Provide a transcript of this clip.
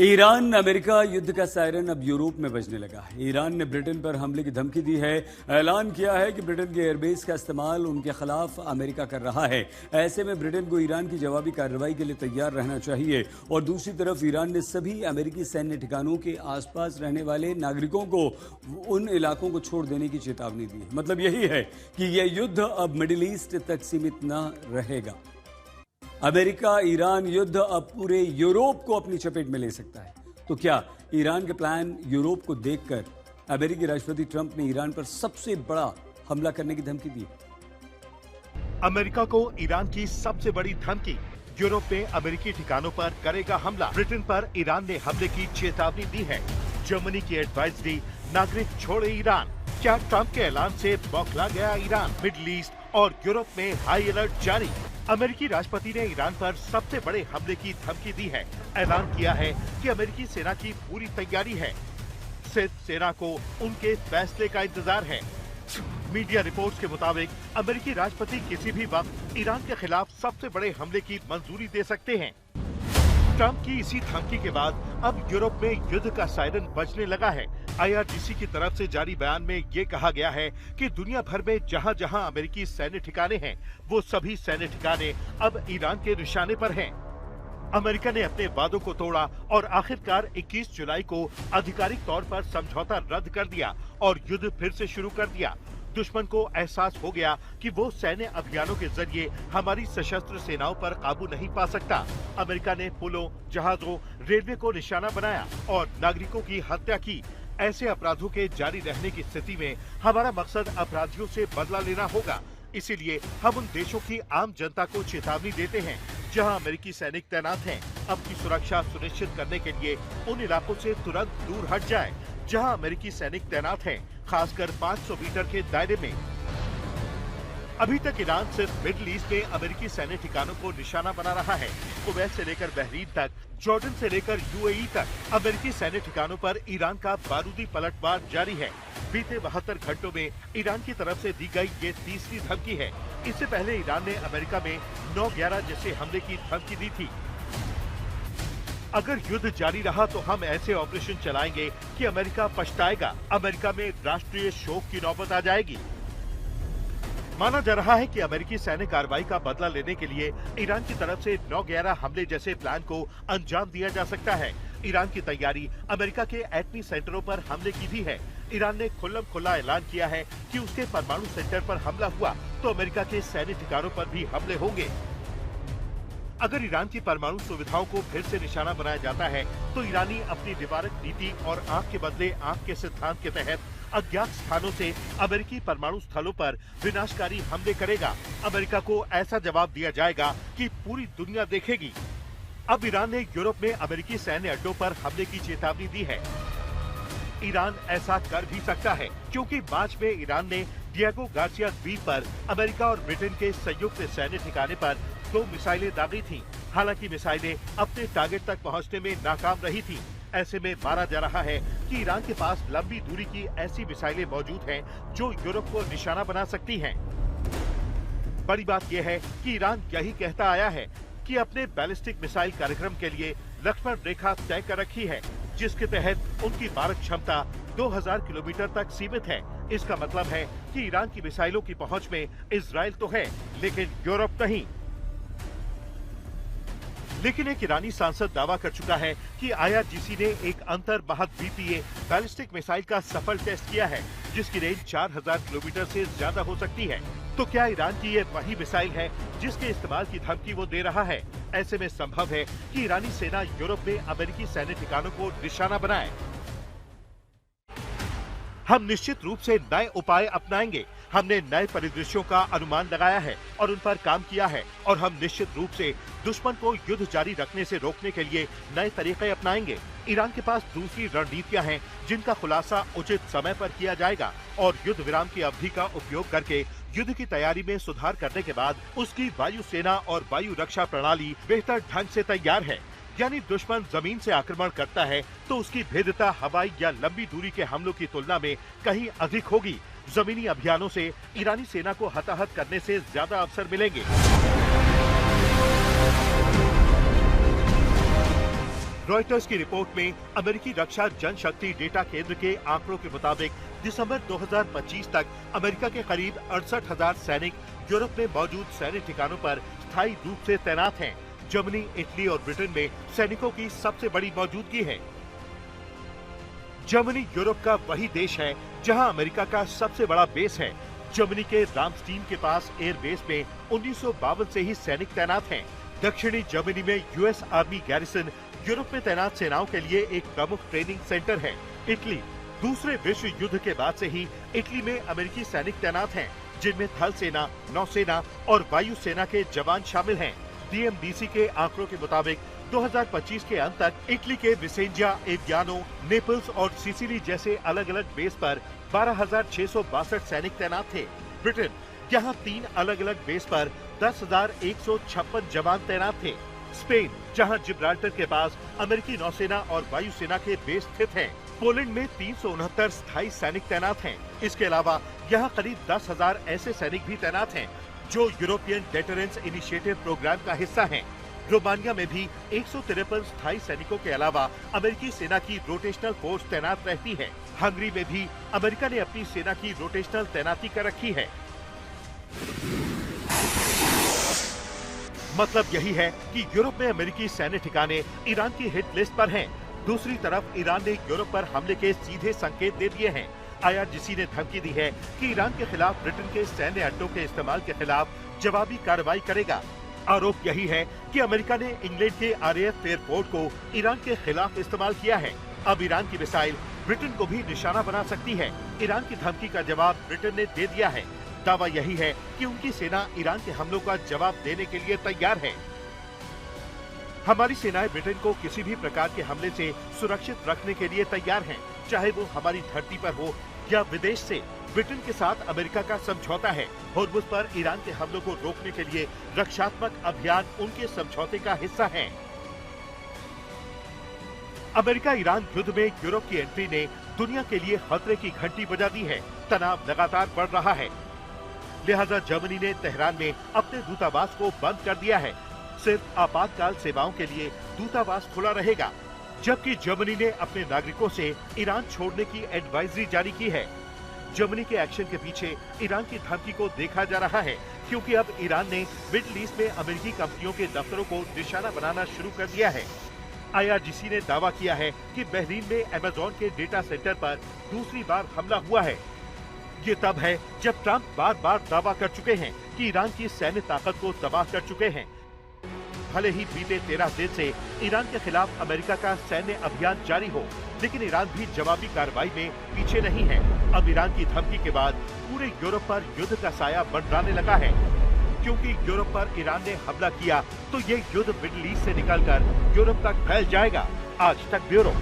Iran America युद्ध का siren अब यूरोप में बजने लगा है। ईरान ने ब्रिटेन पर हमले की धमकी दी है। ऐलान किया है कि ब्रिटेन के एयरबेस का इस्तेमाल उनके खिलाफ अमेरिका कर रहा है। ऐसे में ब्रिटेन को ईरान की जवाबी कार्रवाई के लिए तैयार रहना चाहिए। और दूसरी तरफ ईरान ने सभी अमेरिकी सैन्य ठिकानों के आसपास रहने वाले नागरिकों को उन इलाकों को छोड़ देने की चेतावनी दी है। मतलब यही है कि यह युद्ध अब मिडिल ईस्ट तक सीमित न रहेगा। अमेरिका ईरान युद्ध अब पूरे यूरोप को अपनी चपेट में ले सकता है। तो क्या ईरान के प्लान यूरोप को देखकर अमेरिकी राष्ट्रपति ट्रंप ने ईरान पर सबसे बड़ा हमला करने की धमकी दी? अमेरिका को ईरान की सबसे बड़ी धमकी, यूरोप में अमेरिकी ठिकानों पर करेगा हमला। ब्रिटेन पर ईरान ने हमले की चेतावनी दी है। जर्मनी की एडवाइस दी, नागरिक छोड़े ईरान। क्या ट्रंप के ऐलान से बौखला गया ईरान? मिडिल ईस्ट और यूरोप में हाई अलर्ट जारी। अमेरिकी राष्ट्रपति ने ईरान पर सबसे बड़े हमले की धमकी दी है। ऐलान किया है कि अमेरिकी सेना की पूरी तैयारी है। सिर्फ सेना को उनके फैसले का इंतजार है। मीडिया रिपोर्ट्स के मुताबिक अमेरिकी राष्ट्रपति किसी भी वक्त ईरान के खिलाफ सबसे बड़े हमले की मंजूरी दे सकते हैं। ट्रंप की इसी धमकी के बाद अब यूरोप में युद्ध का सायरन बजने लगा है। IRGC की तरफ से जारी बयान में ये कहा गया है कि दुनिया भर में जहां जहां अमेरिकी सैन्य ठिकाने हैं, वो सभी सैन्य ठिकाने अब ईरान के निशाने पर हैं। अमेरिका ने अपने वादों को तोड़ा और आखिरकार 21 जुलाई को आधिकारिक तौर पर समझौता रद्द कर दिया और युद्ध फिर से शुरू कर दिया। दुश्मन को एहसास हो गया कि वो सैन्य अभियानों के जरिए हमारी सशस्त्र सेनाओं पर काबू नहीं पा सकता। अमेरिका ने पुलों, जहाजों, रेलवे को निशाना बनाया और नागरिकों की हत्या की। ऐसे अपराधों के जारी रहने की स्थिति में हमारा मकसद अपराधियों से बदला लेना होगा। इसीलिए हम उन देशों की आम जनता को चेतावनी देते हैं जहां अमेरिकी सैनिक तैनात हैं, अपनी सुरक्षा सुनिश्चित करने के लिए उन इलाकों से तुरंत दूर हट जाएं जहां अमेरिकी सैनिक तैनात हैं, खासकर 500 मीटर के दायरे में। अभी तक ईरान सिर्फ मिडिल ईस्ट में अमेरिकी सैन्य ठिकानों को निशाना बना रहा है। कुवैत से लेकर बहरीन तक, जॉर्डन से लेकर UAE तक अमेरिकी सैन्य ठिकानों पर ईरान का बारूदी पलटवार जारी है। बीते 72 घंटों में ईरान की तरफ से दी गई ये तीसरी धमकी है। इससे पहले ईरान ने अमेरिका में 9/11 जैसे हमले की धमकी दी थी। अगर युद्ध जारी रहा तो हम ऐसे ऑपरेशन चलाएंगे कि अमेरिका पछताएगा। अमेरिका में राष्ट्रीय शोक की नौबत आ जाएगी। माना जा रहा है कि अमेरिकी सैन्य कार्रवाई का बदला लेने के लिए ईरान की तरफ से 9/11 हमले जैसे प्लान को अंजाम दिया जा सकता है। ईरान की तैयारी अमेरिका के एटमी सेंटरों पर हमले की भी है। ईरान ने खुल्लम-खुल्ला ऐलान किया है कि उसके परमाणु सेंटर पर हमला हुआ तो अमेरिका के सैन्य ठिकानों पर भी हमले होंगे। अगर ईरान की परमाणु सुविधाओं को फिर से निशाना बनाया जाता है तो ईरानी अपनी निवारक नीति और आंख के बदले आंख के सिद्धांत के तहत अज्ञात स्थानों से अमेरिकी परमाणु स्थलों पर विनाशकारी हमले करेगा। अमेरिका को ऐसा जवाब दिया जाएगा कि पूरी दुनिया देखेगी। अब ईरान ने यूरोप में अमेरिकी सैन्य अड्डों पर हमले की चेतावनी दी है। ईरान ऐसा कर भी सकता है क्योंकि मार्च में ईरान ने डिएगो गार्सिया द्वीप पर अमेरिका और ब्रिटेन के संयुक्त सैन्य ठिकाने पर 2 मिसाइलें दागी थीं। हालांकि मिसाइलें अपने टारगेट तक पहुंचने में नाकाम रही थीं। ऐसे में माना जा रहा है कि ईरान के पास लंबी दूरी की ऐसी मिसाइलें मौजूद हैं जो यूरोप को निशाना बना सकती हैं। बड़ी बात यह है कि ईरान यही कहता आया है कि अपने बैलिस्टिक मिसाइल कार्यक्रम के लिए लक्ष्मण रेखा तय कर रखी है, जिसके तहत उनकी मारक क्षमता 2000 किलोमीटर तक सीमित है। इसका मतलब है कि ईरान की मिसाइलों की पहुंच में इजराइल तो है, लेकिन यूरोप नहीं। लेकिन एक ईरानी सांसद दावा कर चुका है कि IRGC ने एक अंतर महाद्वीपीय बैलिस्टिक मिसाइल का सफल टेस्ट किया है, जिसकी रेंज 4000 किलोमीटर से ज्यादा हो सकती है। तो क्या ईरान की ये वही मिसाइल है जिसके इस्तेमाल की धमकी वो दे रहा है? ऐसे में संभव है कि ईरानी सेना यूरोप में अमेरिकी सैन्य ठिकानों को निशाना बनाए। हम निश्चित रूप से नए उपाय अपनाएंगे। हमने नए परिदृश्यों का अनुमान लगाया है और उन पर काम किया है और हम निश्चित रूप से दुश्मन को युद्ध जारी रखने से रोकने के लिए नए तरीके अपनाएंगे। ईरान के पास दूसरी रणनीतियां हैं जिनका खुलासा उचित समय पर किया जाएगा और युद्ध विराम की अवधि का उपयोग करके युद्ध की तैयारी में सुधार करने के बाद उसकी वायु सेना और वायु रक्षा प्रणाली बेहतर ढंग से तैयार है। यानी दुश्मन जमीन से आक्रमण करता है तो उसकी भेद्यता हवाई या लंबी दूरी के हमलों की तुलना में कहीं अधिक होगी। जमीनी अभियानों से ईरानी सेना को हताहत करने से ज्यादा अवसर मिलेंगे। रॉयटर्स की रिपोर्ट में अमेरिकी रक्षा जनशक्ति डेटा केंद्र के आंकड़ों के मुताबिक दिसंबर 2025 तक अमेरिका के करीब 68,000 सैनिक यूरोप में मौजूद सैन्य ठिकानों पर स्थायी रूप से तैनात हैं। जर्मनी, इटली और ब्रिटेन में सैनिकों की सबसे बड़ी मौजूदगी है। जर्मनी यूरोप का वही देश है जहां अमेरिका का सबसे बड़ा बेस है। जर्मनी के रामस्टीन के पास एयरबेस में 1952 से ही सैनिक तैनात हैं। दक्षिणी जर्मनी में यूएस आर्मी गैरिसन यूरोप में तैनात सेनाओं के लिए एक प्रमुख ट्रेनिंग सेंटर है। इटली दूसरे विश्व युद्ध के बाद से ही इटली में अमेरिकी सैनिक तैनात हैं, जिनमें थल सेना, नौसेना और वायु सेना के जवान शामिल हैं। डीएमडीसी के आंकड़ों के मुताबिक 2025 के अंत तक इटली के विसेंजिया, एवियानो, नेपल्स और सिसिली जैसे अलग अलग बेस पर 12,662 सैनिक तैनात थे। ब्रिटेन यहाँ 3 अलग अलग बेस पर 10,156 जवान तैनात थे। स्पेन जहां जिब्राल्टर के पास अमेरिकी नौसेना और वायुसेना के बेस स्थित हैं। पोलैंड में 369 स्थायी सैनिक तैनात हैं। इसके अलावा यहाँ करीब 10,000 ऐसे सैनिक भी तैनात हैं जो यूरोपियन डेटरेंस इनिशिएटिव प्रोग्राम का हिस्सा हैं। रोमानिया में भी 153 स्थायी सैनिकों के अलावा अमेरिकी सेना की रोटेशनल फोर्स तैनात रहती है। हंगरी में भी अमेरिका ने अपनी सेना की रोटेशनल तैनाती कर रखी है। मतलब यही है कि यूरोप में अमेरिकी सैन्य ठिकाने ईरान की हिट लिस्ट पर हैं। दूसरी तरफ ईरान ने यूरोप पर हमले के सीधे संकेत दे दिए हैं। आईआरजीसी ने धमकी दी है कि ईरान के खिलाफ ब्रिटेन के सैन्य अड्डों के इस्तेमाल के खिलाफ जवाबी कार्रवाई करेगा। आरोप यही है कि अमेरिका ने इंग्लैंड के आरएएफ एयरपोर्ट को ईरान के खिलाफ इस्तेमाल किया है। अब ईरान की मिसाइल ब्रिटेन को भी निशाना बना सकती है। ईरान की धमकी का जवाब ब्रिटेन ने दे दिया है। दावा यही है कि उनकी सेना ईरान के हमलों का जवाब देने के लिए तैयार है। हमारी सेनाएं ब्रिटेन को किसी भी प्रकार के हमले से सुरक्षित रखने के लिए तैयार हैं, चाहे वो हमारी धरती पर हो या विदेश से। ब्रिटेन के साथ अमेरिका का समझौता है। होर्मुज़ पर ईरान के हमलों को रोकने के लिए रक्षात्मक अभियान उनके समझौते का हिस्सा है। अमेरिका ईरान युद्ध में यूरोप की एंट्री ने दुनिया के लिए खतरे की घंटी बजा दी है। तनाव लगातार बढ़ रहा है, लिहाजा जर्मनी ने तेहरान में अपने दूतावास को बंद कर दिया है। सिर्फ आपातकाल सेवाओं के लिए दूतावास खुला रहेगा, जबकि जर्मनी ने अपने नागरिकों से ईरान छोड़ने की एडवाइजरी जारी की है। जर्मनी के एक्शन के पीछे ईरान की धमकी को देखा जा रहा है, क्योंकि अब ईरान ने मिडिल ईस्ट में अमेरिकी कंपनियों के दफ्तरों को निशाना बनाना शुरू कर दिया है। आईआरजीसी ने दावा किया है कि बहरीन में अमेज़न के डेटा सेंटर पर दूसरी बार हमला हुआ है। ये तब है जब ट्रंप बार बार दावा कर चुके हैं कि ईरान की सैन्य ताकत को तबाह कर चुके हैं। भले ही बीते 13 दिन से ईरान के खिलाफ अमेरिका का सैन्य अभियान जारी हो, लेकिन ईरान भी जवाबी कार्रवाई में पीछे नहीं है। अब ईरान की धमकी के बाद पूरे यूरोप पर युद्ध का साया मंडराने लगा है। क्योंकि यूरोप पर ईरान ने हमला किया तो ये युद्ध मिडिल ईस्ट से निकलकर यूरोप तक फैल जाएगा। आज तक ब्यूरो।